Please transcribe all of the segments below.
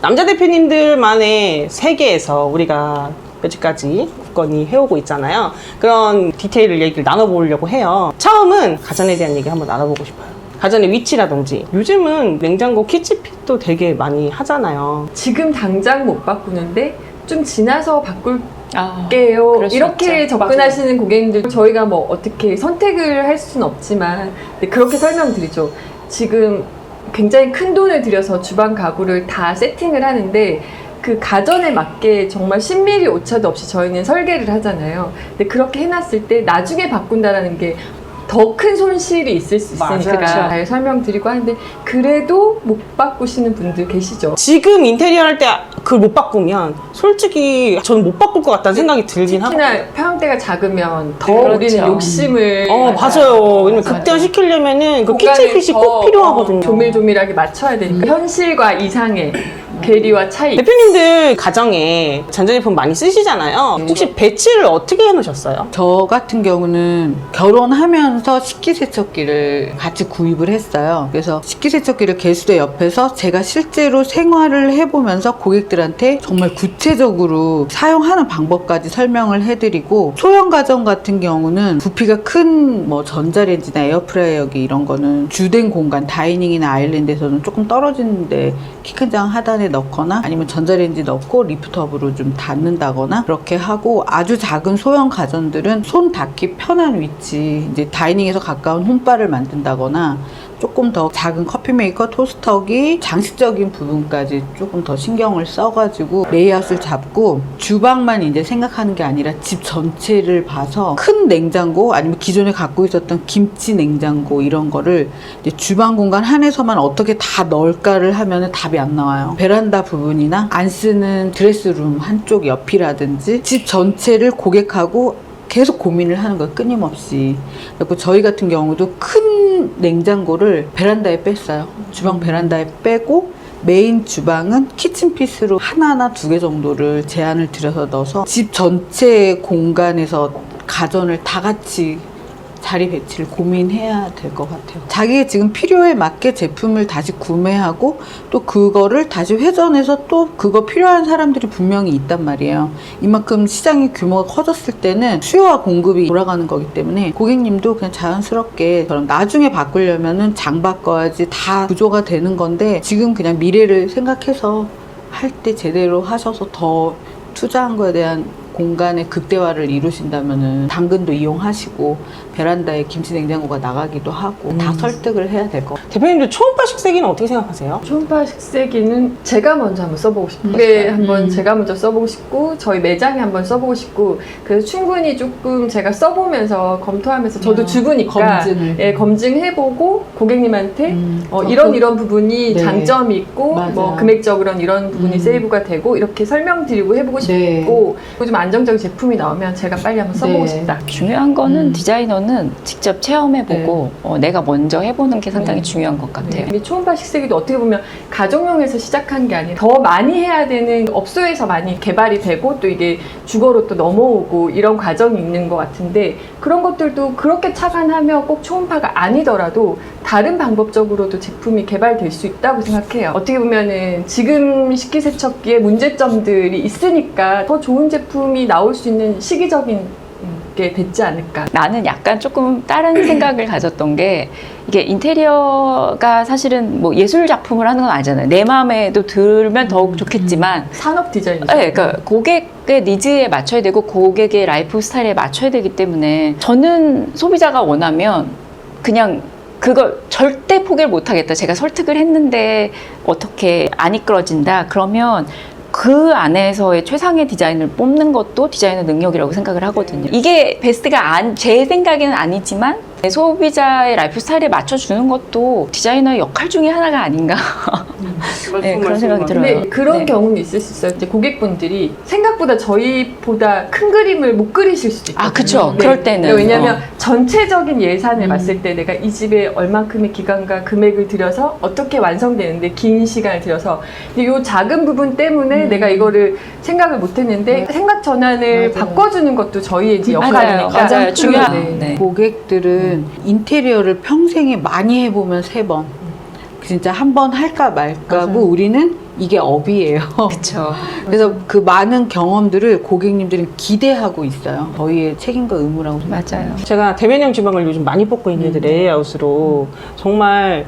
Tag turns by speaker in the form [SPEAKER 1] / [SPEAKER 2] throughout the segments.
[SPEAKER 1] 남자 대표님들만의 세계에서 우리가 여지까지 굳건히 해오고 있잖아요. 그런 디테일을 얘기를 나눠보려고 해요. 처음은 가전에 대한 얘기 한번 나눠보고 싶어요. 가전의 위치라든지 요즘은 냉장고 키치핏도 되게 많이 하잖아요.
[SPEAKER 2] 지금 당장 못 바꾸는데 좀 지나서 바꿀게요.
[SPEAKER 3] 그럴 수
[SPEAKER 2] 이렇게
[SPEAKER 3] 있죠.
[SPEAKER 2] 접근하시는 고객님들 저희가 뭐 어떻게 선택을 할 수는 없지만 그렇게 설명드리죠. 지금 굉장히 큰 돈을 들여서 주방 가구를 다 세팅을 하는데 그 가전에 맞게 정말 10mm 오차도 없이 저희는 설계를 하잖아요. 근데 그렇게 해놨을 때 나중에 바꾼다라는 게 더 큰 손실이 있을 수 있으니까
[SPEAKER 1] 맞아요.
[SPEAKER 2] 잘 설명드리고 하는데 그래도 못 바꾸시는 분들 계시죠.
[SPEAKER 1] 지금 인테리어 할 때 그걸 못 바꾸면 솔직히 저는 못 바꿀 것 같다는 생각이 들긴 하거든요.
[SPEAKER 2] 특히나 평형대가 작으면 더
[SPEAKER 3] 그렇죠.
[SPEAKER 2] 우리는 욕심을
[SPEAKER 1] 맞아요. 왜냐면 극대화 시키려면은 그 키친핏이 꼭 필요하거든요.
[SPEAKER 2] 조밀조밀하게 맞춰야 되니까 현실과 이상의 괴리와 차이.
[SPEAKER 1] 대표님들 가정에 전자제품 많이 쓰시잖아요. 혹시 배치를 어떻게 해놓으셨어요?
[SPEAKER 4] 저 같은 경우는 결혼하면서 식기세척기를 같이 구입을 했어요. 그래서 식기세척기를 개수대 옆에서 제가 실제로 생활을 해보면서 고객들한테 정말 구체적으로 사용하는 방법까지 설명을 해드리고, 소형 가전 같은 경우는 부피가 큰 뭐 전자레인지나 에어프라이어기 이런 거는 주된 공간, 다이닝이나 아일랜드에서는 조금 떨어지는데 키 큰 장 하단에 넣거나 아니면 전자레인지 넣고 리프트업으로 좀 닫는다거나 그렇게 하고, 아주 작은 소형 가전들은 손 닿기 편한 위치, 이제 다이닝에서 가까운 홈바를 만든다거나 조금 더 작은 커피 메이커, 토스터기, 장식적인 부분까지 조금 더 신경을 써가지고 레이아웃을 잡고, 주방만 이제 생각하는 게 아니라 집 전체를 봐서 큰 냉장고 아니면 기존에 갖고 있었던 김치 냉장고 이런 거를 이제 주방 공간 안에서만 어떻게 다 넣을까를 하면은 답이 안 나와요. 베란다 부분이나 안 쓰는 드레스룸 한쪽 옆이라든지 집 전체를 고객하고 계속 고민을 하는 거예요. 끊임없이. 그리고 저희 같은 경우도 큰 냉장고를 베란다에 뺐어요. 주방 베란다에 빼고 메인 주방은 키친핏으로 하나나 두 개 정도를 제한을 들여서 넣어서 집 전체 공간에서 가전을 다 같이 자리 배치를 고민해야 될 것 같아요. 자기의 지금 필요에 맞게 제품을 다시 구매하고 또 그거를 다시 회전해서 또 그거 필요한 사람들이 분명히 있단 말이에요. 이만큼 시장의 규모가 커졌을 때는 수요와 공급이 돌아가는 거기 때문에 고객님도 그냥 자연스럽게 저런 나중에 바꾸려면은 장 바꿔야지 다 구조가 되는 건데, 지금 그냥 미래를 생각해서 할 때 제대로 하셔서 더 투자한 거에 대한 공간의 극대화를 이루신다면은 당근도 이용하시고 베란다에 김치 냉장고가 나가기도 하고 다 설득을 해야 될 것 같아요.
[SPEAKER 1] 대표님들 초음파 식세기는 어떻게 생각하세요?
[SPEAKER 2] 초음파 식세기는 제가 먼저 한번 써보고 싶어요. 이게 한번 제가 먼저 써보고 싶고 저희 매장에 한번 써보고 싶고, 그래서 충분히 조금 제가 써보면서 검토하면서 저도 주부니까 검증해보고 고객님한테 이런 부분이
[SPEAKER 4] 네.
[SPEAKER 2] 장점이 있고
[SPEAKER 4] 맞아요.
[SPEAKER 2] 뭐 금액적으로는 이런 부분이 세이브가 되고 이렇게 설명드리고 해보고
[SPEAKER 4] 네.
[SPEAKER 2] 싶고, 좀 안정적인 제품이 나오면 제가 빨리 한번 써보고
[SPEAKER 4] 네.
[SPEAKER 2] 싶다.
[SPEAKER 3] 중요한 거는 디자이너는 직접 체험해보고 내가 먼저 해보는 게 상당히
[SPEAKER 4] 네.
[SPEAKER 3] 중요한 것 같아요.
[SPEAKER 2] 이 초음파 식세기도 어떻게 보면 가정용에서 시작한 게 아니라 더 많이 해야 되는 업소에서 많이 개발이 되고 또 이게 주거로 또 넘어오고 이런 과정이 있는 것 같은데, 그런 것들도 그렇게 착안하며 꼭 초음파가 아니더라도 다른 방법적으로도 제품이 개발될 수 있다고 생각해요. 어떻게 보면은 지금 식기세척기에 문제점들이 있으니까 더 좋은 제품이 나올 수 있는 시기적인 게 됐지 않을까.
[SPEAKER 3] 나는 약간 조금 다른 생각을 가졌던 게, 이게 인테리어가 사실은 뭐 예술 작품을 하는 건 아니잖아요. 내 마음에도 들면 더욱 좋겠지만
[SPEAKER 2] 산업 디자인이죠.
[SPEAKER 3] 네, 그러니까 고객의 니즈에 맞춰야 되고 고객의 라이프 스타일에 맞춰야 되기 때문에 저는 소비자가 원하면 그냥 그걸 절대 포기를 못 하겠다. 제가 설득을 했는데 어떻게 안 이끌어진다. 그러면 그 안에서의 최상의 디자인을 뽑는 것도 디자이너 능력이라고 생각을 하거든요. 이게 베스트가 제 생각에는 아니지만 소비자의 라이프 스타일에 맞춰주는 것도 디자이너의 역할 중에 하나가 아닌가. 네, 그런 생각이 들어요.
[SPEAKER 2] 근데 그런
[SPEAKER 3] 네.
[SPEAKER 2] 경우는 있을 수 있어요. 이제 고객분들이 생각보다 저희보다 큰 그림을 못 그리실 수도 있거든요.
[SPEAKER 3] 아, 그쵸. 그럴 때는.
[SPEAKER 2] 왜냐면 전체적인 예산을 봤을 때 내가 이 집에 얼만큼의 기간과 금액을 들여서 어떻게 완성되는데 긴 시간을 들여서, 근데 이 작은 부분 때문에 내가 이거를 생각을 못 했는데 생각 전환을 바꿔주는 것도 저희의 이제 역할이니까.
[SPEAKER 3] 맞아요. 중요한.
[SPEAKER 2] 네.
[SPEAKER 4] 고객들은 인테리어를 평생에 많이 해보면 3번, 진짜 한 번 할까 말까고,
[SPEAKER 1] 맞아요.
[SPEAKER 4] 우리는 이게 업이에요.
[SPEAKER 3] 그렇죠.
[SPEAKER 4] 그래서 그 많은 경험들을 고객님들은 기대하고 있어요. 저희의 책임과 의무라고 생각해요.
[SPEAKER 3] 맞아요.
[SPEAKER 1] 제가 대면형 주방을 요즘 많이 뽑고 있는데 레이아웃으로 정말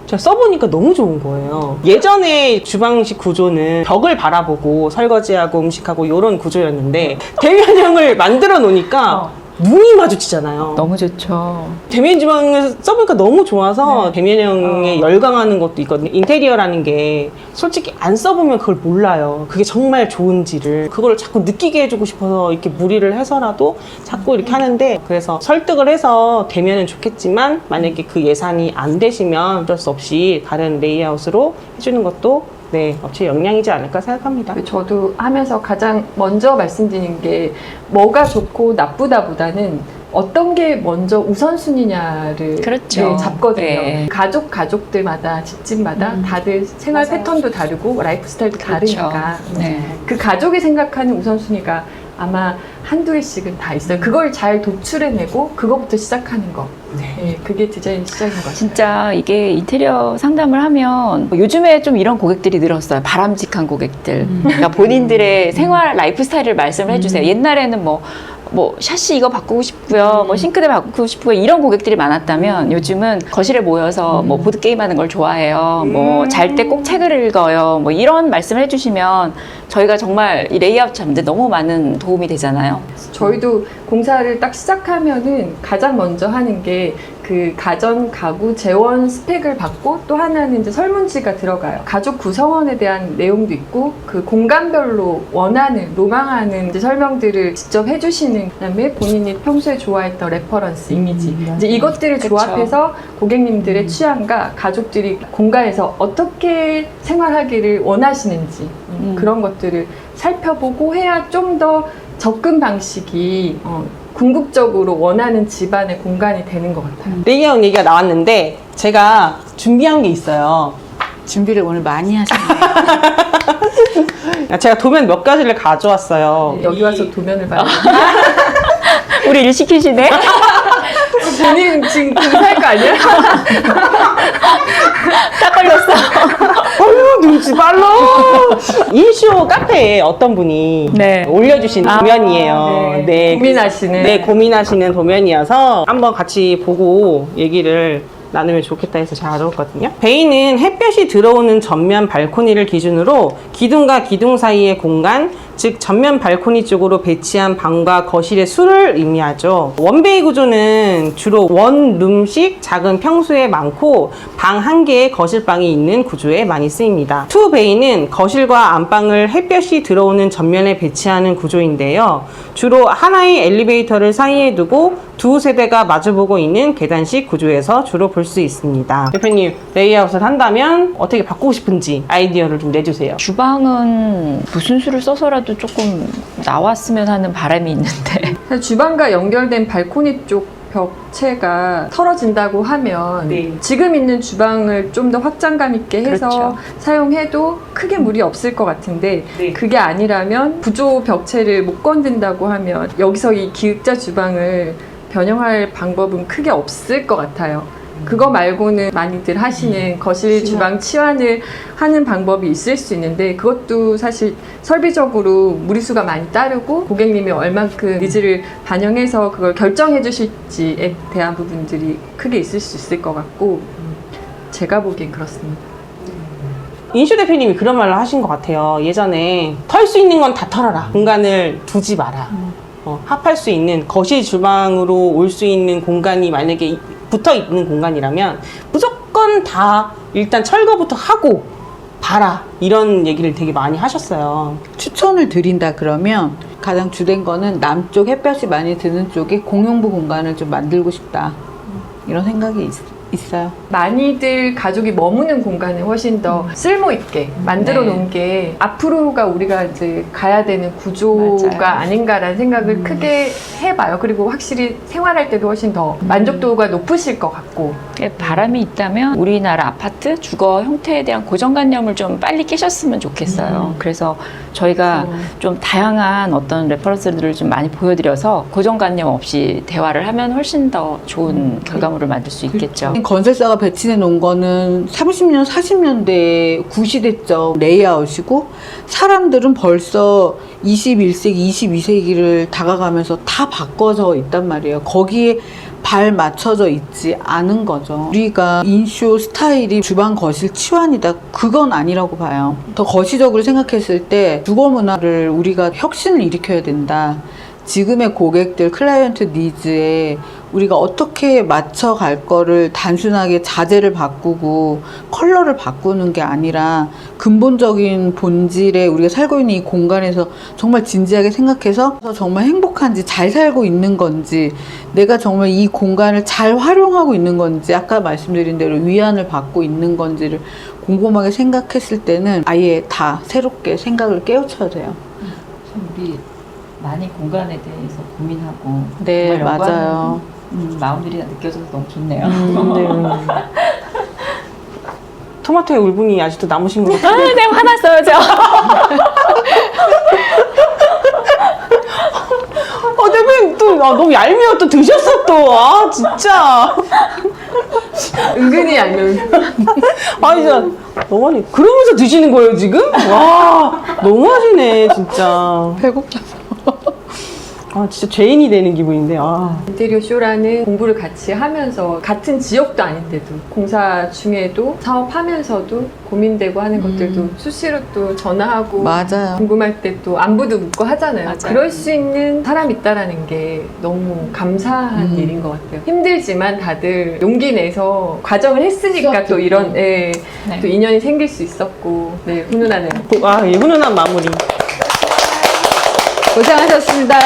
[SPEAKER 1] 제가 써보니까 너무 좋은 거예요. 예전에 주방식 구조는 벽을 바라보고 설거지하고 음식하고 이런 구조였는데 대면형을 만들어 놓으니까 눈이 마주치잖아요.
[SPEAKER 3] 너무 좋죠.
[SPEAKER 1] 대면 주방을 써보니까 너무 좋아서 대면형에 열광하는 것도 있거든요. 인테리어라는 게 솔직히 안 써보면 그걸 몰라요. 그게 정말 좋은지를. 그걸 자꾸 느끼게 해주고 싶어서 이렇게 무리를 해서라도 자꾸 이렇게 하는데, 그래서 설득을 해서 되면은 좋겠지만 만약에 그 예산이 안 되시면 어쩔 수 없이 다른 레이아웃으로 해주는 것도 네, 업체의 역량이지 않을까 생각합니다.
[SPEAKER 2] 저도 하면서 가장 먼저 말씀드린 게 뭐가 좋고 나쁘다보다는 어떤 게 먼저 우선순위냐를
[SPEAKER 3] 그렇죠.
[SPEAKER 2] 네, 잡거든요.
[SPEAKER 3] 네.
[SPEAKER 2] 가족들마다 집집마다 다들 생활 패턴도 다르고 라이프 스타일도
[SPEAKER 3] 그렇죠.
[SPEAKER 2] 다르니까
[SPEAKER 3] 네.
[SPEAKER 2] 그 가족이 생각하는 우선순위가 아마 한두 개씩은 다 있어요. 그걸 잘 도출해내고 그거부터 시작하는 거. 네, 그게 디자인 시작인 것 같아요.
[SPEAKER 3] 진짜 이게 인테리어 상담을 하면 요즘에 좀 이런 고객들이 늘었어요. 바람직한 고객들. 그러니까 본인들의 생활 라이프 스타일을 말씀을 해주세요. 옛날에는 뭐 샤시 이거 바꾸고 싶고요. 뭐 싱크대 바꾸고 싶고요. 이런 고객들이 많았다면 요즘은 거실에 모여서 뭐 보드게임 하는 걸 좋아해요. 뭐 잘 때 꼭 책을 읽어요. 뭐 이런 말씀을 해주시면 저희가 정말 이 레이아웃 잡는데 너무 많은 도움이 되잖아요.
[SPEAKER 2] 저희도 공사를 딱 시작하면은 가장 먼저 하는 게 그 가전, 가구, 재원 스펙을 받고 또 하나는 이제 설문지가 들어가요. 가족 구성원에 대한 내용도 있고 그 공간별로 원하는, 로망하는 이제 설명들을 직접 해주시는, 그다음에 본인이 평소에 좋아했던 레퍼런스, 이미지 이제 이것들을
[SPEAKER 3] 그쵸.
[SPEAKER 2] 조합해서 고객님들의 취향과 가족들이 공간에서 어떻게 생활하기를 원하시는지 그런 것들을 살펴보고 해야 좀 더 접근 방식이 궁극적으로 원하는 집안의 공간이 되는 것 같아요.
[SPEAKER 1] 레이아웃 얘기가 나왔는데 제가 준비한 게 있어요.
[SPEAKER 4] 준비를 오늘 많이 하셨네요.
[SPEAKER 1] 제가 도면 몇 가지를 가져왔어요.
[SPEAKER 2] 여기 와서 도면을 봐요.
[SPEAKER 3] 우리 일 시키시네?
[SPEAKER 2] 본인 지금 공사할 거 아니야?
[SPEAKER 3] 딱 걸렸어.
[SPEAKER 1] 어휴, 눈치 빨라. 인쇼 카페에 어떤 분이
[SPEAKER 3] 네.
[SPEAKER 1] 올려주신 도면이에요.
[SPEAKER 2] 네. 고민하시는.
[SPEAKER 1] 네, 고민하시는 도면이어서 한번 같이 보고 얘기를 나누면 좋겠다 해서 잘 가져왔거든요. 베이는 햇볕이 들어오는 전면 발코니를 기준으로 기둥과 기둥 사이의 공간, 즉 전면 발코니 쪽으로 배치한 방과 거실의 수를 의미하죠. 원베이 구조는 주로 원룸식 작은 평수에 많고 방 한 개의 거실방이 있는 구조에 많이 쓰입니다. 투베이는 거실과 안방을 햇볕이 들어오는 전면에 배치하는 구조인데요. 주로 하나의 엘리베이터를 사이에 두고 두 세대가 마주보고 있는 계단식 구조에서 주로 볼 수 있습니다. 대표님, 레이아웃을 한다면 어떻게 바꾸고 싶은지 아이디어를 좀 내주세요.
[SPEAKER 3] 주방은 무슨 수를 써서라도 조금 나왔으면 하는 바람이 있는데.
[SPEAKER 2] 사실 주방과 연결된 발코니 쪽 벽체가 털어진다고 하면
[SPEAKER 1] 네.
[SPEAKER 2] 지금 있는 주방을 좀 더 확장감 있게 해서
[SPEAKER 3] 그렇죠.
[SPEAKER 2] 사용해도 크게 무리 없을 것 같은데
[SPEAKER 1] 네.
[SPEAKER 2] 그게 아니라면 구조 벽체를 못 건든다고 하면 여기서 이 기역자 주방을 변형할 방법은 크게 없을 것 같아요. 그거 말고는 많이들 하시는 거실 주방 치환을 하는 방법이 있을 수 있는데 그것도 사실 설비적으로 무리수가 많이 따르고 고객님이 얼만큼 니즈를 반영해서 그걸 결정해 주실지에 대한 부분들이 크게 있을 수 있을 것 같고 제가 보기엔 그렇습니다.
[SPEAKER 1] 인슈 대표님이 그런 말을 하신 것 같아요. 예전에 털 수 있는 건 다 털어라. 공간을 두지 마라. 합할 수 있는 거실 주방으로 올 수 있는 공간이 만약에 붙어 있는 공간이라면 무조건 다 일단 철거부터 하고 봐라. 이런 얘기를 되게 많이 하셨어요.
[SPEAKER 4] 추천을 드린다 그러면 가장 주된 거는 남쪽 햇볕이 많이 드는 쪽에 공용부 공간을 좀 만들고 싶다. 이런 생각이 있어요.
[SPEAKER 2] 많이들 가족이 머무는 공간을 훨씬 더 쓸모 있게 만들어 놓은 게 앞으로가 우리가 이제 가야 되는 구조가
[SPEAKER 3] 맞아요.
[SPEAKER 2] 아닌가라는 생각을 크게 해봐요. 그리고 확실히 생활할 때도 훨씬 더 만족도가 높으실 것 같고.
[SPEAKER 3] 바람이 있다면 우리나라 아파트 주거 형태에 대한 고정관념을 좀 빨리 깨셨으면 좋겠어요. 그래서 저희가 좀 다양한 어떤 레퍼런스들을 좀 많이 보여드려서 고정관념 없이 대화를 하면 훨씬 더 좋은 결과물을 만들 수 있겠죠.
[SPEAKER 4] 기존에 건설사가 배치해 놓은 거는 30년, 40년대에 구시됐죠. 레이아웃이고 사람들은 벌써 21세기, 22세기를 다가가면서 다 바꿔져 있단 말이에요. 거기에 발 맞춰져 있지 않은 거죠. 우리가 인쇼 스타일이 주방, 거실, 치환이다. 그건 아니라고 봐요. 더 거시적으로 생각했을 때 주거 문화를 우리가 혁신을 일으켜야 된다. 지금의 고객들, 클라이언트 니즈에 우리가 어떻게 맞춰갈 거를 단순하게 자재를 바꾸고 컬러를 바꾸는 게 아니라 근본적인 본질에 우리가 살고 있는 이 공간에서 정말 진지하게 생각해서 정말 행복한지 잘 살고 있는 건지 내가 정말 이 공간을 잘 활용하고 있는 건지 아까 말씀드린 대로 위안을 받고 있는 건지를 곰곰하게 생각했을 때는 아예 다 새롭게 생각을 깨우쳐야 돼요.
[SPEAKER 3] 우리 많이 공간에 대해서 고민하고
[SPEAKER 4] 네,
[SPEAKER 3] 정말 연구하는
[SPEAKER 4] 맞아요.
[SPEAKER 3] 마음들이 느껴져서 너무 좋네요.
[SPEAKER 1] 네. 토마토의 울분이 아직도 남으신 것 같아요.
[SPEAKER 3] 네, 화났어요, 저.
[SPEAKER 1] 대표님 또 너무 얄미워 또 드셨어 또. 아 진짜.
[SPEAKER 2] 은근히 얄미워.
[SPEAKER 1] 아 진짜 너무하네. 그러면서 드시는 거예요 지금? 와 너무하시네 진짜.
[SPEAKER 4] 배고파서.
[SPEAKER 1] 아 진짜 죄인이 되는 기분인데. 아.
[SPEAKER 2] 인테리어 쇼라는 공부를 같이 하면서 같은 지역도 아닌데도 공사 중에도 사업하면서도 고민되고 하는 것들도 수시로 또 전화하고
[SPEAKER 4] 맞아요.
[SPEAKER 2] 궁금할 때 또 안부도 묻고 하잖아요.
[SPEAKER 3] 맞아요.
[SPEAKER 2] 그럴 수 있는 사람이 있다라는 게 너무 감사한 일인 것 같아요. 힘들지만 다들 용기 내서 과정을 했으니까 또 이런 네. 또 인연이 생길 수 있었고 네, 훈훈하네요.
[SPEAKER 1] 아, 예, 훈훈한 마무리.
[SPEAKER 4] 고생하셨습니다.